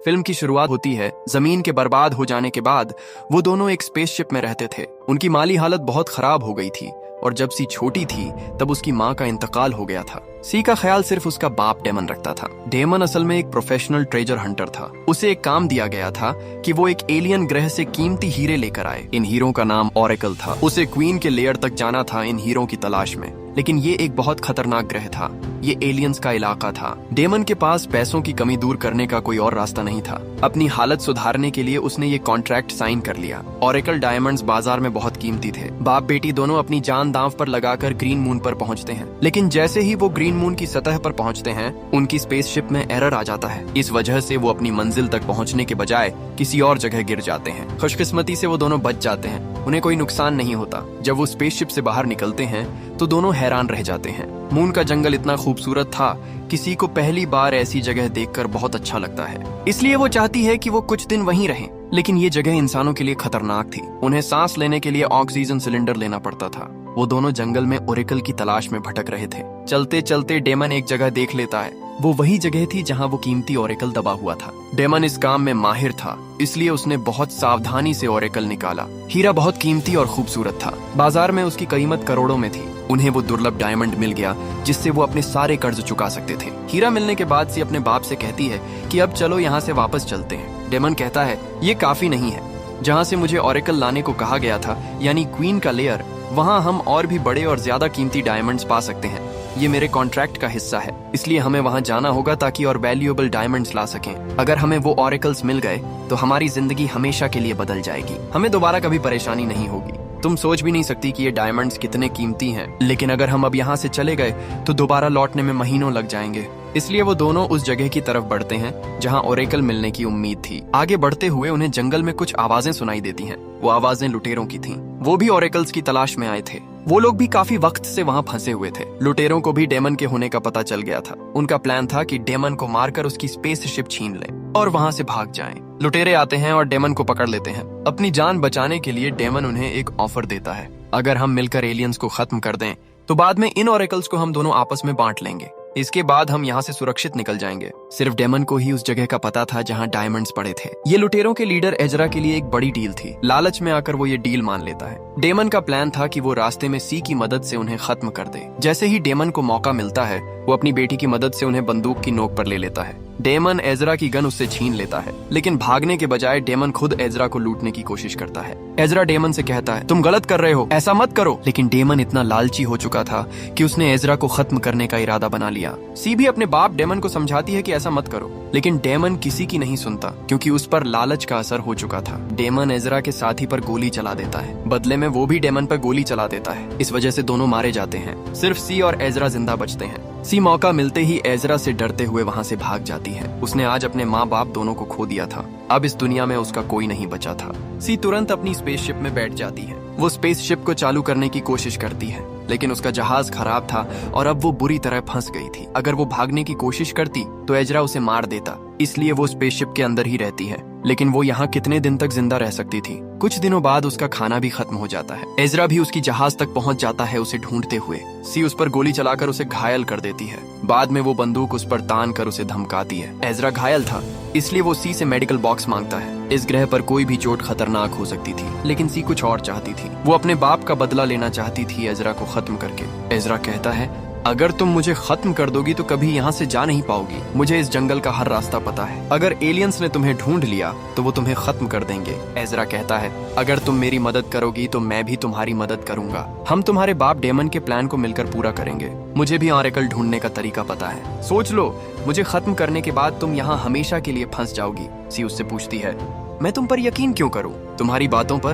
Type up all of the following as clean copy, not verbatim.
Film की शुरुआत होती है जमीन के बर्बाद हो जाने के बाद। वो दोनों एक स्पेसशिप में रहते थे। उनकी माली हालत बहुत खराब हो गई थी और जब सी छोटी थी तब उसकी माँ का इंतकाल हो गया था। सी का ख्याल सिर्फ उसका बाप डेमन रखता था। डेमन असल में एक प्रोफेशनल ट्रेजर हंटर था। उसे एक काम दिया गया था कि वो एक एलियन ग्रह से कीमती हीरे लेकर आए। इन हीरों का नाम ऑरेकल था। उसे क्वीन के लेयर तक जाना था इन हीरों की तलाश में, लेकिन ये एक बहुत खतरनाक ग्रह था। ये एलियंस का इलाका था। डेमन के पास पैसों की कमी दूर करने का कोई और रास्ता नहीं था। अपनी हालत सुधारने के लिए उसने ये कॉन्ट्रैक्ट साइन कर लिया। ऑरेकल डायमंड्स बाजार में बहुत कीमती थे। बाप बेटी दोनों अपनी जान दांव पर लगाकर ग्रीन मून पर पहुंचते हैं, लेकिन जैसे ही वो ग्रीन मून की सतह पर पहुंचते हैं उनकी स्पेसशिप में एरर आ जाता है। इस वजह से वो अपनी मंजिल तक पहुंचने के बजाय किसी और जगह गिर जाते हैं। खुशकिस्मती से वो दोनों बच जाते हैं, उन्हें कोई नुकसान नहीं होता। जब वो स्पेसशिप से बाहर निकलते हैं तो दोनों हैरान रह जाते हैं। मून का जंगल इतना खूबसूरत था, किसी को पहली बार ऐसी जगह देखकर बहुत अच्छा लगता है, इसलिए वो चाहती है कि वो कुछ दिन वहीं रहें। लेकिन ये जगह इंसानों के लिए खतरनाक थी। उन्हें सांस लेने के लिए ऑक्सीजन सिलेंडर लेना पड़ता था। वो दोनों जंगल में ओरेकल की तलाश में भटक रहे थे। चलते चलते डेमन एक जगह देख लेता है। वो वही जगह थी जहाँ वो कीमती ओरेकल दबा हुआ था। डेमन इस काम में माहिर था, इसलिए उसने बहुत सावधानी से ओरेकल निकाला। हीरा बहुत कीमती और खूबसूरत था। बाजार में उसकी कीमत करोड़ों में थी। उन्हें वो दुर्लभ डायमंड मिल गया जिससे वो अपने सारे कर्ज चुका सकते थे। हीरा मिलने के बाद सी अपने बाप से कहती है कि अब चलो यहाँ से वापस चलते हैं। डेमन कहता है ये काफी नहीं है। जहाँ से मुझे ओरेकल लाने को कहा गया था, यानी क्वीन का लेयर, वहाँ हम और भी बड़े और ज्यादा कीमती डायमंड्स पा सकते हैं। ये मेरे कॉन्ट्रैक्ट का हिस्सा है, इसलिए हमें वहाँ जाना होगा ताकि और वैल्यूएबल डायमंड्स ला सकें। अगर हमें वो ओरेकल्स मिल गए तो हमारी जिंदगी हमेशा के लिए बदल जाएगी। हमें दोबारा कभी परेशानी नहीं होगी। तुम सोच भी नहीं सकती कि ये डायमंड्स कितने कीमती हैं, लेकिन अगर हम अब यहाँ से चले गए तो दोबारा लौटने में महीनों लग जाएंगे। इसलिए वो दोनों उस जगह की तरफ बढ़ते हैं जहाँ ओरेकल मिलने की उम्मीद थी। आगे बढ़ते हुए उन्हें जंगल में कुछ आवाजें सुनाई देती हैं। वो आवाजें लुटेरों की थीं। वो भी ओरेकल्स की तलाश में आए थे। वो लोग भी काफी वक्त से वहाँ फंसे हुए थे। लुटेरों को भी डेमन के होने का पता चल गया था। उनका प्लान था कि डेमन को मारकर उसकी स्पेसशिप छीन लें और वहाँ से भाग जाएं। लुटेरे आते हैं और डेमन को पकड़ लेते हैं। अपनी जान बचाने के लिए डेमन उन्हें एक ऑफर देता है। अगर हम मिलकर एलियंस को खत्म कर दें तो बाद में इन ओरेकल्स को हम दोनों आपस में बांट लेंगे। इसके बाद हम यहाँ से सुरक्षित निकल जाएंगे। सिर्फ डेमन को ही उस जगह का पता था जहाँ डायमंड्स पड़े थे। ये लुटेरों के लीडर एजरा के लिए एक बड़ी डील थी। लालच में आकर वो ये डील मान लेता है। डेमन का प्लान था कि वो रास्ते में सी की मदद से उन्हें खत्म कर दे। जैसे ही डेमन को मौका मिलता है वो अपनी बेटी की मदद से उन्हें बंदूक की नोक पर ले लेता है। डेमन एजरा की गन उससे छीन लेता है, लेकिन भागने के बजाय डेमन खुद एजरा को लूटने की कोशिश करता है। एजरा डेमन से कहता है तुम गलत कर रहे हो, ऐसा मत करो। लेकिन डेमन इतना लालची हो चुका था कि उसने एजरा को खत्म करने का इरादा बना लिया। सी भी अपने बाप डेमन को समझाती है कि ऐसा मत करो, लेकिन डेमन किसी की नहीं सुनता क्योंकि उस पर लालच का असर हो चुका था। डेमन एजरा के साथी पर गोली चला देता है। बदले में वो भी डेमन पर गोली चला देता है। इस वजह से दोनों मारे जाते हैं। सिर्फ सी और एजरा जिंदा बचते हैं। सी मौका मिलते ही एजरा से डरते हुए वहाँ से भाग जाती है। उसने आज अपने माँ बाप दोनों को खो दिया था। अब इस दुनिया में उसका कोई नहीं बचा था। सी तुरंत अपनी स्पेसशिप में बैठ जाती है। वो स्पेसशिप को चालू करने की कोशिश करती है, लेकिन उसका जहाज खराब था और अब वो बुरी तरह फंस गई थी। अगर वो भागने की कोशिश करती तो एजरा उसे मार देता, इसलिए वो स्पेसशिप के अंदर ही रहती है। लेकिन वो यहाँ कितने दिन तक जिंदा रह सकती थी। कुछ दिनों बाद उसका खाना भी खत्म हो जाता है। एजरा भी उसकी जहाज तक पहुंच जाता है उसे ढूंढते हुए। सी उस पर गोली चलाकर उसे घायल कर देती है। बाद में वो बंदूक उस पर तान कर उसे धमकाती है। एजरा घायल था, इसलिए वो सी से मेडिकल बॉक्स मांगता है। इस ग्रह पर कोई भी चोट खतरनाक हो सकती थी, लेकिन सी कुछ और चाहती थी। वो अपने बाप का बदला लेना चाहती थी एजरा को खत्म करके। एजरा कहता है अगर तुम मुझे खत्म कर दोगी तो कभी यहाँ से जा नहीं पाओगी। मुझे इस जंगल का हर रास्ता पता है। अगर एलियंस ने तुम्हें ढूंढ लिया तो वो तुम्हें खत्म कर देंगे। एजरा कहता है अगर तुम मेरी मदद करोगी तो मैं भी तुम्हारी मदद करूंगा। हम तुम्हारे बाप डेमन के प्लान को मिलकर पूरा करेंगे। मुझे भी ओरेकल ढूंढने का तरीका पता है। सोच लो, मुझे खत्म करने के बाद तुम यहाँ हमेशा के लिए फंस जाओगी। सी उससे पूछती है मैं तुम पर यकीन क्यों करूँ? तुम्हारी बातों पर,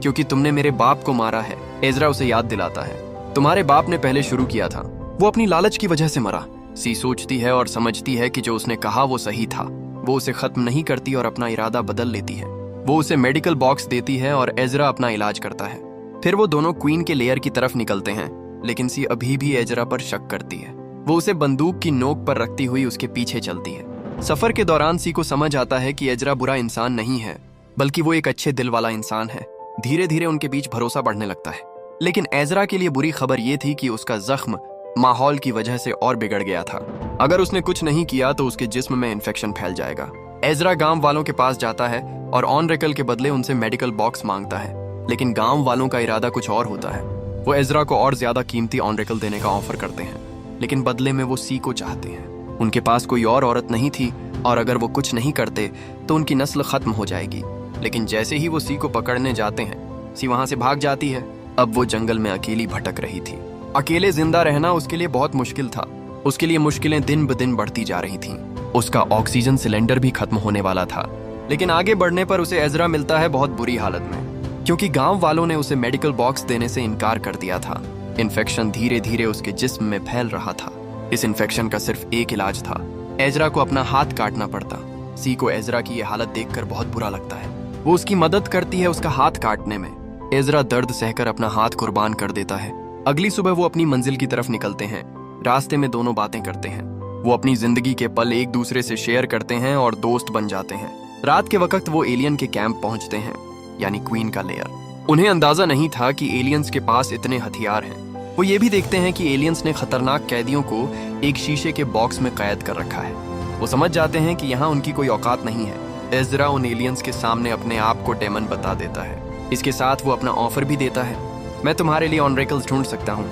क्योंकि तुमने मेरे बाप को मारा है। एजरा उसे याद दिलाता है तुम्हारे बाप ने पहले शुरू किया था, वो अपनी लालच की वजह से मरा। सी सोचती है और समझती है कि जो उसने कहा वो सही था। वो उसे खत्म नहीं करती और अपना इरादा बदल लेती है। वो उसे मेडिकल बॉक्स देती है और एजरा अपना इलाज करता है। फिर वो दोनों क्वीन के लेयर की तरफ निकलते हैं, लेकिन सी अभी भी एजरा पर शक करती है। वो उसे बंदूक की नोक पर रखती हुई उसके पीछे चलती है। सफर के दौरान सी को समझ आता है कि एजरा बुरा इंसान नहीं है, बल्कि वो एक अच्छे दिल वाला इंसान है। धीरे धीरे उनके बीच भरोसा बढ़ने लगता है। लेकिन एजरा के लिए बुरी खबर ये थी कि उसका जख्म माहौल की वजह से और बिगड़ गया था। अगर उसने कुछ नहीं किया तो उसके जिस्म में इन्फेक्शन फैल जाएगा। एजरा गांव वालों के पास जाता है और ऑनरेकल के बदले उनसे मेडिकल बॉक्स मांगता है, लेकिन गांव वालों का इरादा कुछ और होता है। वो एजरा को और ज्यादा कीमती ऑनरेकल देने का ऑफर करते हैं, लेकिन बदले में वो सी को चाहते हैं। उनके पास कोई और औरत नहीं थी और अगर वो कुछ नहीं करते तो उनकी नस्ल खत्म हो जाएगी। लेकिन जैसे ही वो सी को पकड़ने जाते हैं, सी वहां से भाग जाती है। अब वो जंगल में अकेली भटक रही थी। अकेले जिंदा रहना उसके लिए बहुत मुश्किल था। उसके लिए मुश्किलें दिन ब दिन बढ़ती जा रही थीं। उसका ऑक्सीजन सिलेंडर भी खत्म होने वाला था। लेकिन आगे बढ़ने पर उसे एजरा मिलता है बहुत बुरी हालत में, क्योंकि गांव वालों ने उसे मेडिकल बॉक्स देने से इनकार कर दिया था। इन्फेक्शन धीरे धीरे उसके जिस्म में फैल रहा था। इस इन्फेक्शन का सिर्फ एक इलाज था, एजरा को अपना हाथ काटना पड़ता। सी को एजरा की यह हालत देखकर बहुत बुरा लगता है। वो उसकी मदद करती है उसका हाथ काटने में। एजरा दर्द सहकर अपना हाथ कुर्बान कर देता है। अगली सुबह वो अपनी मंजिल की तरफ निकलते हैं। रास्ते में दोनों बातें करते हैं। वो अपनी जिंदगी के पल एक दूसरे से शेयर करते हैं और दोस्त बन जाते हैं। रात के वक्त वो एलियन के कैंप पहुंचते हैं, यानी क्वीन का लेयर। उन्हें अंदाजा नहीं था कि एलियंस के पास इतने हथियार हैं। वो ये भी देखते हैं कि एलियंस ने खतरनाक कैदियों को एक शीशे के बॉक्स में कैद कर रखा है। वो समझ जाते हैं कि यहाँ उनकी कोई औकात नहीं है। एजरा उन एलियंस के सामने अपने आप को डेमन बता देता है। इसके साथ वो अपना ऑफर भी देता है, मैं तुम्हारे लिए ऑनरेकल्स ढूंढ सकता हूँ,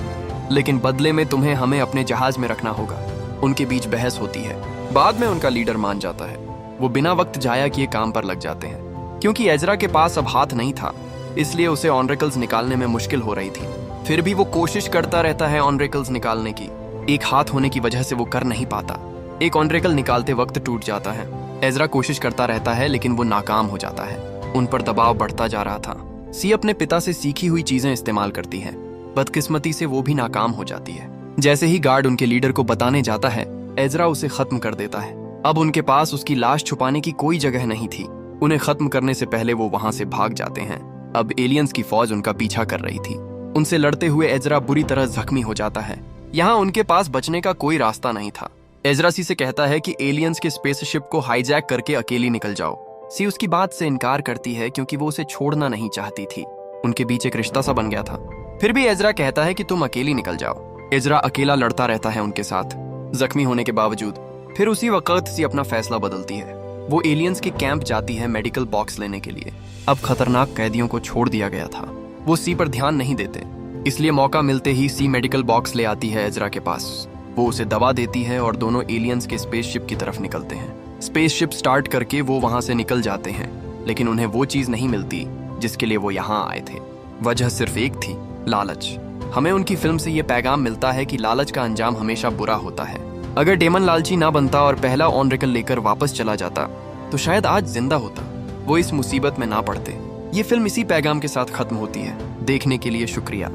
लेकिन बदले में तुम्हें हमें अपने जहाज में रखना होगा। उनके बीच बहस होती है। बाद में उनका लीडर मान जाता है। वो बिना वक्त जाया किए काम पर लग जाते हैं। क्योंकि एजरा के पास अब हाथ नहीं था, इसलिए उसे ऑनरेकल्स निकालने में मुश्किल हो रही थी। फिर भी वो कोशिश करता रहता है ऑनरेकल्स निकालने की। एक हाथ होने की वजह से वो कर नहीं पाता। एक ऑनरेकल निकालते वक्त टूट जाता है। एजरा कोशिश करता रहता है, लेकिन वो नाकाम हो जाता है। उन पर दबाव बढ़ता जा रहा था। सी अपने पिता से सीखी हुई चीजें इस्तेमाल करती है। बदकिस्मती से वो भी नाकाम हो जाती है। जैसे ही गार्ड उनके लीडर को बताने जाता है, एजरा उसे खत्म कर देता है। अब उनके पास उसकी लाश छुपाने की कोई जगह नहीं थी। उन्हें खत्म करने से पहले वो वहां से भाग जाते हैं। अब एलियंस की फौज उनका पीछा कर रही थी। उनसे लड़ते हुए एजरा बुरी तरह जख्मी हो जाता है। यहाँ उनके पास बचने का कोई रास्ता नहीं था। एजरा सी से कहता है कि एलियंस के स्पेसशिप को हाईजैक करके अकेली निकल जाओ। सी उसकी बात से इनकार करती है, क्योंकि वो उसे छोड़ना नहीं चाहती थी। उनके बीच एक रिश्ता सा बन गया था। फिर भी एजरा कहता है कि तुम अकेली निकल जाओ। एजरा अकेला लड़ता रहता है उनके साथ, जख्मी होने के बावजूद। फिर उसी वक्त सी अपना फैसला बदलती है। वो एलियंस के कैंप जाती है मेडिकल बॉक्स लेने के लिए। अब खतरनाक कैदियों को छोड़ दिया गया था। वो सी पर ध्यान नहीं देते, इसलिए मौका मिलते ही सी मेडिकल बॉक्स ले आती है एजरा के पास। वो उसे दवा देती है और दोनों एलियंस के स्पेसशिप की तरफ निकलते हैं। स्पेसशिप स्टार्ट करके वो वहां से निकल जाते हैं, लेकिन उन्हें वो चीज नहीं मिलती जिसके लिए वो यहाँ आए थे। वजह सिर्फ एक थी, लालच। हमें उनकी फिल्म से ये पैगाम मिलता है कि लालच का अंजाम हमेशा बुरा होता है। अगर डेमन लालची ना बनता और पहला ऑनरेकल लेकर वापस चला जाता, तो शायद आज जिंदा होता। वो इस मुसीबत में ना पड़ते। ये फिल्म इसी पैगाम के साथ खत्म होती है। देखने के लिए शुक्रिया।